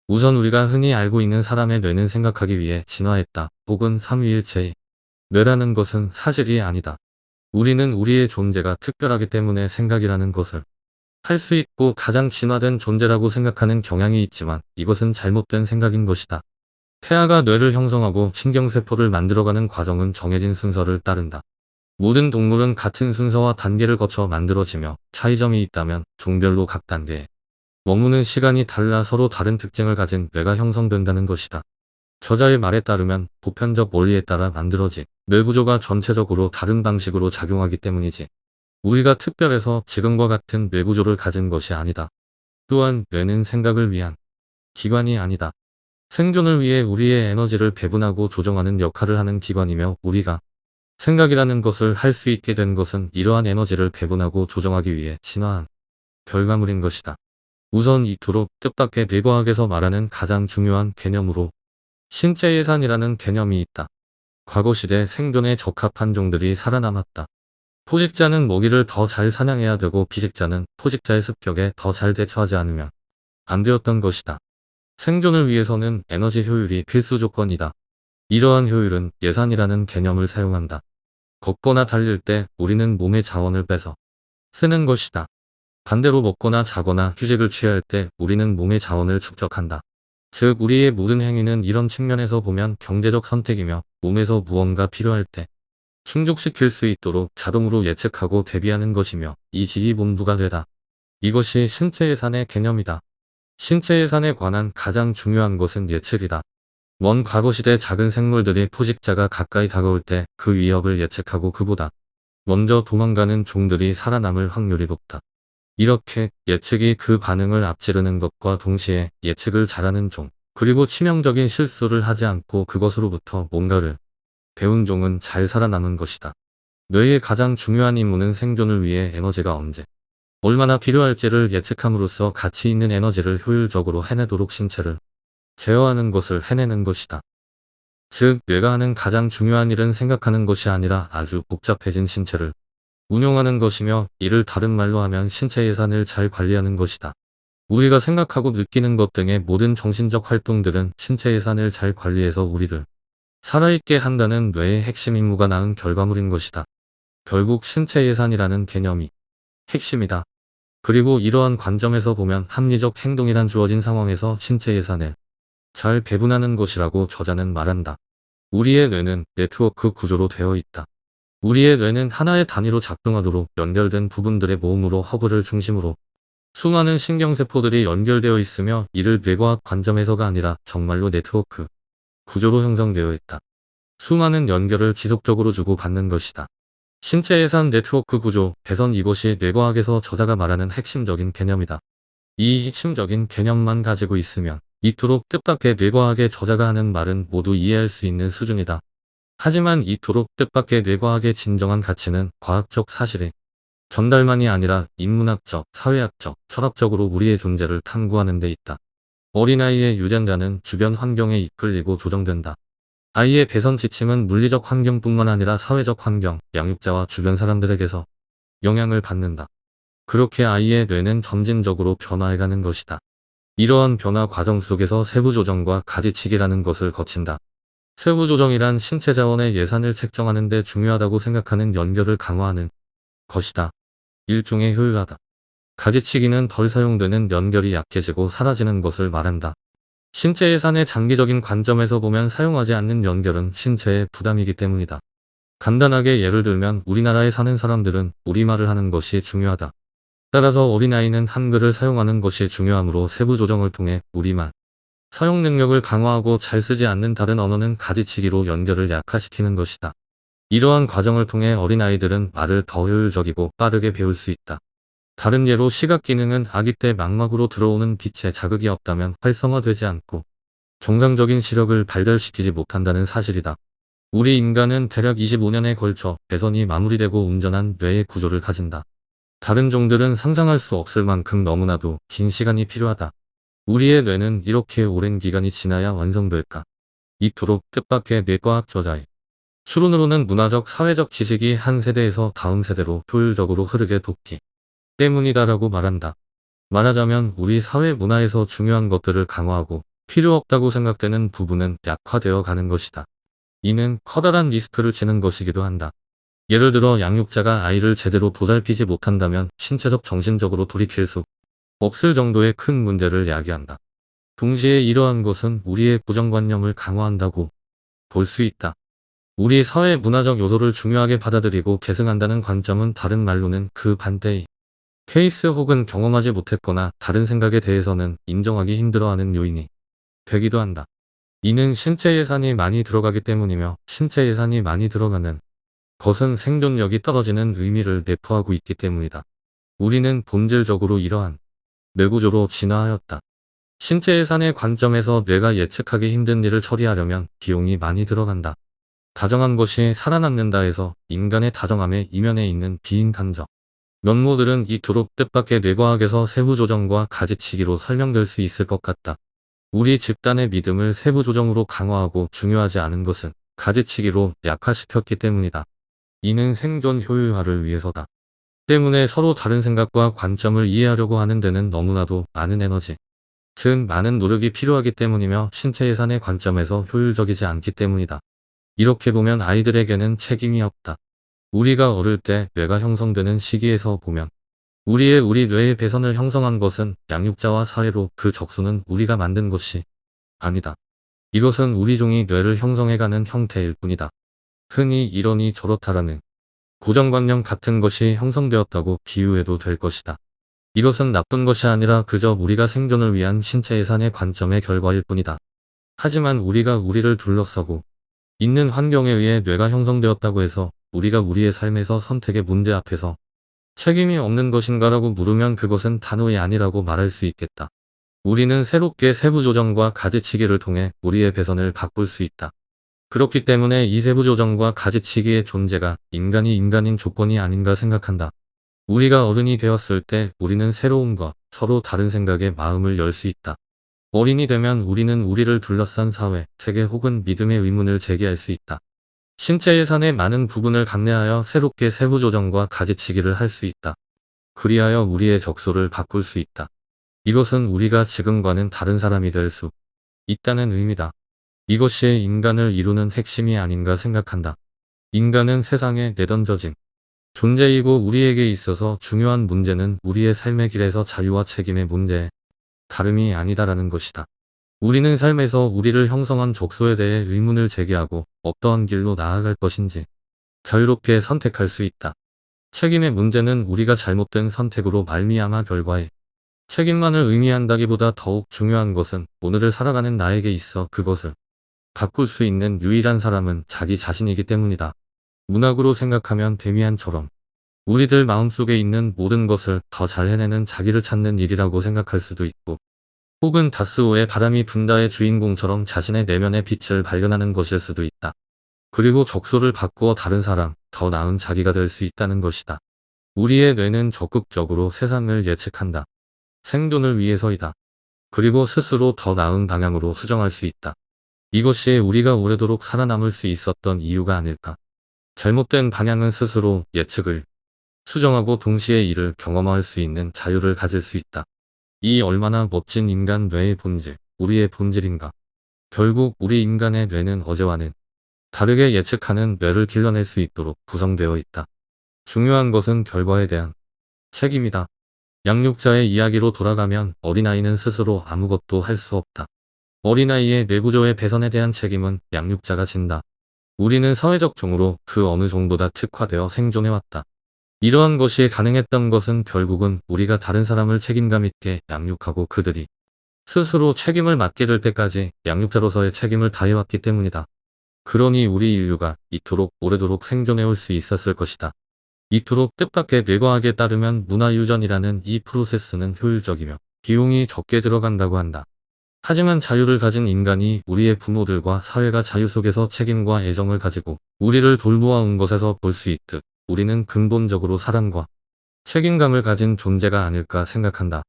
우선 우리가 흔히 알고 있는 사람의 뇌는 생각하기 위해 진화했다 혹은 삼위일체의 뇌라는 것은 사실이 아니다. 우리는 우리의 존재가 특별하기 때문에 생각이라는 것을 할 수 있고 가장 진화된 존재라고 생각하는 경향이 있지만 이것은 잘못된 생각인 것이다. 태아가 뇌를 형성하고 신경세포를 만들어가는 과정은 정해진 순서를 따른다. 모든 동물은 같은 순서와 단계를 거쳐 만들어지며 차이점이 있다면 종별로 각 단계에 머무는 시간이 달라 서로 다른 특징을 가진 뇌가 형성된다는 것이다. 저자의 말에 따르면 보편적 원리에 따라 만들어진 뇌 구조가 전체적으로 다른 방식으로 작용하기 때문이지 우리가 특별해서 지금과 같은 뇌 구조를 가진 것이 아니다. 또한 뇌는 생각을 위한 기관이 아니다. 생존을 위해 우리의 에너지를 배분하고 조정하는 역할을 하는 기관이며 우리가 생각이라는 것을 할 수 있게 된 것은 이러한 에너지를 배분하고 조정하기 위해 진화한 결과물인 것이다. 우선 이토록 뜻밖의 뇌과학에서 말하는 가장 중요한 개념으로 신체예산이라는 개념이 있다. 과거시대 생존에 적합한 종들이 살아남았다. 포식자는 먹이를 더 잘 사냥해야 되고 피식자는 포식자의 습격에 더 잘 대처하지 않으면 안 되었던 것이다. 생존을 위해서는 에너지 효율이 필수 조건이다. 이러한 효율은 예산이라는 개념을 사용한다. 걷거나 달릴 때 우리는 몸의 자원을 빼서 쓰는 것이다. 반대로 먹거나 자거나 휴식을 취할 때 우리는 몸의 자원을 축적한다. 즉 우리의 모든 행위는 이런 측면에서 보면 경제적 선택이며 몸에서 무언가 필요할 때 충족시킬 수 있도록 자동으로 예측하고 대비하는 것이며 이 지휘본부가 되다. 이것이 신체 예산의 개념이다. 신체 예산에 관한 가장 중요한 것은 예측이다. 먼 과거시대 작은 생물들이 포식자가 가까이 다가올 때 그 위협을 예측하고 그보다 먼저 도망가는 종들이 살아남을 확률이 높다. 이렇게 예측이 그 반응을 앞지르는 것과 동시에 예측을 잘하는 종, 그리고 치명적인 실수를 하지 않고 그것으로부터 뭔가를 배운 종은 잘 살아남은 것이다. 뇌의 가장 중요한 임무는 생존을 위해 에너지가 언제, 얼마나 필요할지를 예측함으로써 가치 있는 에너지를 효율적으로 해내도록 신체를 제어하는 것을 해내는 것이다. 즉, 뇌가 하는 가장 중요한 일은 생각하는 것이 아니라 아주 복잡해진 신체를 운용하는 것이며 이를 다른 말로 하면 신체 예산을 잘 관리하는 것이다. 우리가 생각하고 느끼는 것 등의 모든 정신적 활동들은 신체 예산을 잘 관리해서 우리를 살아있게 한다는 뇌의 핵심 임무가 낳은 결과물인 것이다. 결국 신체 예산이라는 개념이 핵심이다. 그리고 이러한 관점에서 보면 합리적 행동이란 주어진 상황에서 신체 예산을 잘 배분하는 것이라고 저자는 말한다. 우리의 뇌는 네트워크 구조로 되어 있다. 우리의 뇌는 하나의 단위로 작동하도록 연결된 부분들의 모음으로 허브를 중심으로 수많은 신경세포들이 연결되어 있으며 이를 뇌과학 관점에서가 아니라 정말로 네트워크 구조로 형성되어 있다. 수많은 연결을 지속적으로 주고받는 것이다. 신체 예산 네트워크 구조, 배선 이것이 뇌과학에서 저자가 말하는 핵심적인 개념이다. 이 핵심적인 개념만 가지고 있으면 이토록 뜻밖의 뇌과학의 저자가 하는 말은 모두 이해할 수 있는 수준이다. 하지만 이토록 뜻밖의 뇌과학의 진정한 가치는 과학적 사실의 전달만이 아니라 인문학적, 사회학적, 철학적으로 우리의 존재를 탐구하는 데 있다. 어린아이의 유전자는 주변 환경에 이끌리고 조정된다. 아이의 배선 지침은 물리적 환경뿐만 아니라 사회적 환경, 양육자와 주변 사람들에게서 영향을 받는다. 그렇게 아이의 뇌는 점진적으로 변화해가는 것이다. 이러한 변화 과정 속에서 세부 조정과 가지치기라는 것을 거친다. 세부 조정이란 신체 자원의 예산을 책정하는 데 중요하다고 생각하는 연결을 강화하는 것이다. 일종의 효율화다. 가지치기는 덜 사용되는 연결이 약해지고 사라지는 것을 말한다. 신체 예산의 장기적인 관점에서 보면 사용하지 않는 연결은 신체의 부담이기 때문이다. 간단하게 예를 들면 우리나라에 사는 사람들은 우리말을 하는 것이 중요하다. 따라서 어린아이는 한글을 사용하는 것이 중요하므로 세부 조정을 통해 우리말 사용 능력을 강화하고 잘 쓰지 않는 다른 언어는 가지치기로 연결을 약화시키는 것이다. 이러한 과정을 통해 어린아이들은 말을 더 효율적이고 빠르게 배울 수 있다. 다른 예로 시각 기능은 아기 때 망막으로 들어오는 빛에 자극이 없다면 활성화되지 않고 정상적인 시력을 발달시키지 못한다는 사실이다. 우리 인간은 대략 25년에 걸쳐 배선이 마무리되고 온전한 뇌의 구조를 가진다. 다른 종들은 상상할 수 없을 만큼 너무나도 긴 시간이 필요하다. 우리의 뇌는 이렇게 오랜 기간이 지나야 완성될까? 이토록 뜻밖의 뇌과학 저자의 추론으로는 문화적, 사회적 지식이 한 세대에서 다음 세대로 효율적으로 흐르게 돕기 때문이다라고 말한다. 말하자면 우리 사회 문화에서 중요한 것들을 강화하고 필요 없다고 생각되는 부분은 약화되어 가는 것이다. 이는 커다란 리스크를 지는 것이기도 한다. 예를 들어 양육자가 아이를 제대로 보살피지 못한다면 신체적 정신적으로 돌이킬 수 없을 정도의 큰 문제를 야기한다. 동시에 이러한 것은 우리의 고정관념을 강화한다고 볼 수 있다. 우리 사회 문화적 요소를 중요하게 받아들이고 계승한다는 관점은 다른 말로는 그 반대의 케이스 혹은 경험하지 못했거나 다른 생각에 대해서는 인정하기 힘들어하는 요인이 되기도 한다. 이는 신체 예산이 많이 들어가기 때문이며 신체 예산이 많이 들어가는 것은 생존력이 떨어지는 의미를 내포하고 있기 때문이다. 우리는 본질적으로 이러한 뇌구조로 진화하였다. 신체 예산의 관점에서 뇌가 예측하기 힘든 일을 처리하려면 비용이 많이 들어간다. 다정한 것이 살아남는다 해서 인간의 다정함의 이면에 있는 비인간적 면모들은 이토록 뜻밖의 뇌과학에서 세부조정과 가지치기로 설명될 수 있을 것 같다. 우리 집단의 믿음을 세부조정으로 강화하고 중요하지 않은 것은 가지치기로 약화시켰기 때문이다. 이는 생존 효율화를 위해서다. 때문에 서로 다른 생각과 관점을 이해하려고 하는 데는 너무나도 많은 에너지, 즉 많은 노력이 필요하기 때문이며 신체 예산의 관점에서 효율적이지 않기 때문이다. 이렇게 보면 아이들에게는 책임이 없다. 우리가 어릴 때 뇌가 형성되는 시기에서 보면 우리 뇌의 배선을 형성한 것은 양육자와 사회로 그 적수는 우리가 만든 것이 아니다. 이것은 우리 종이 뇌를 형성해가는 형태일 뿐이다. 흔히 이러니 저렇다라는 고정관념 같은 것이 형성되었다고 비유해도 될 것이다. 이것은 나쁜 것이 아니라 그저 우리가 생존을 위한 신체 예산의 관점의 결과일 뿐이다. 하지만 우리가 우리를 둘러싸고 있는 환경에 의해 뇌가 형성되었다고 해서 우리가 우리의 삶에서 선택의 문제 앞에서 책임이 없는 것인가라고 물으면 그것은 단호히 아니라고 말할 수 있겠다. 우리는 새롭게 세부 조정과 가지치기를 통해 우리의 배선을 바꿀 수 있다. 그렇기 때문에 이 세부 조정과 가지치기의 존재가 인간이 인간인 조건이 아닌가 생각한다. 우리가 어른이 되었을 때 우리는 새로운 것, 서로 다른 생각에 마음을 열 수 있다. 어린이 되면 우리는 우리를 둘러싼 사회, 세계 혹은 믿음의 의문을 제기할 수 있다. 신체 예산의 많은 부분을 감내하여 새롭게 세부 조정과 가지치기를 할 수 있다. 그리하여 우리의 적소를 바꿀 수 있다. 이것은 우리가 지금과는 다른 사람이 될 수 있다는 의미다. 이것이 인간을 이루는 핵심이 아닌가 생각한다. 인간은 세상에 내던져진 존재이고 우리에게 있어서 중요한 문제는 우리의 삶의 길에서 자유와 책임의 문제에 다름이 아니다라는 것이다. 우리는 삶에서 우리를 형성한 족소에 대해 의문을 제기하고 어떠한 길로 나아갈 것인지 자유롭게 선택할 수 있다. 책임의 문제는 우리가 잘못된 선택으로 말미암아 결과에 책임만을 의미한다기보다 더욱 중요한 것은 오늘을 살아가는 나에게 있어 그것을 바꿀 수 있는 유일한 사람은 자기 자신이기 때문이다. 문학으로 생각하면 데미안처럼 우리들 마음속에 있는 모든 것을 더 잘 해내는 자기를 찾는 일이라고 생각할 수도 있고, 혹은 다스오의 바람이 분다의 주인공처럼 자신의 내면의 빛을 발견하는 것일 수도 있다. 그리고 적소를 바꾸어 다른 사람, 더 나은 자기가 될 수 있다는 것이다. 우리의 뇌는 적극적으로 세상을 예측한다. 생존을 위해서이다. 그리고 스스로 더 나은 방향으로 수정할 수 있다. 이것이 우리가 오래도록 살아남을 수 있었던 이유가 아닐까. 잘못된 방향은 스스로 예측을 수정하고 동시에 이를 경험할 수 있는 자유를 가질 수 있다. 이 얼마나 멋진 인간 뇌의 본질, 우리의 본질인가. 결국 우리 인간의 뇌는 어제와는 다르게 예측하는 뇌를 길러낼 수 있도록 구성되어 있다. 중요한 것은 결과에 대한 책임이다. 양육자의 이야기로 돌아가면 어린아이는 스스로 아무것도 할 수 없다. 어린아이의 뇌구조의 배선에 대한 책임은 양육자가 진다. 우리는 사회적 종으로 그 어느 정도다 특화되어 생존해왔다. 이러한 것이 가능했던 것은 결국은 우리가 다른 사람을 책임감 있게 양육하고 그들이 스스로 책임을 맡게 될 때까지 양육자로서의 책임을 다해왔기 때문이다. 그러니 우리 인류가 이토록 오래도록 생존해올 수 있었을 것이다. 이토록 뜻밖의 뇌과학에 따르면 문화유전이라는 이 프로세스는 효율적이며 비용이 적게 들어간다고 한다. 하지만 자유를 가진 인간이 우리의 부모들과 사회가 자유 속에서 책임과 애정을 가지고 우리를 돌보아온 것에서 볼 수 있듯 우리는 근본적으로 사랑과 책임감을 가진 존재가 아닐까 생각한다.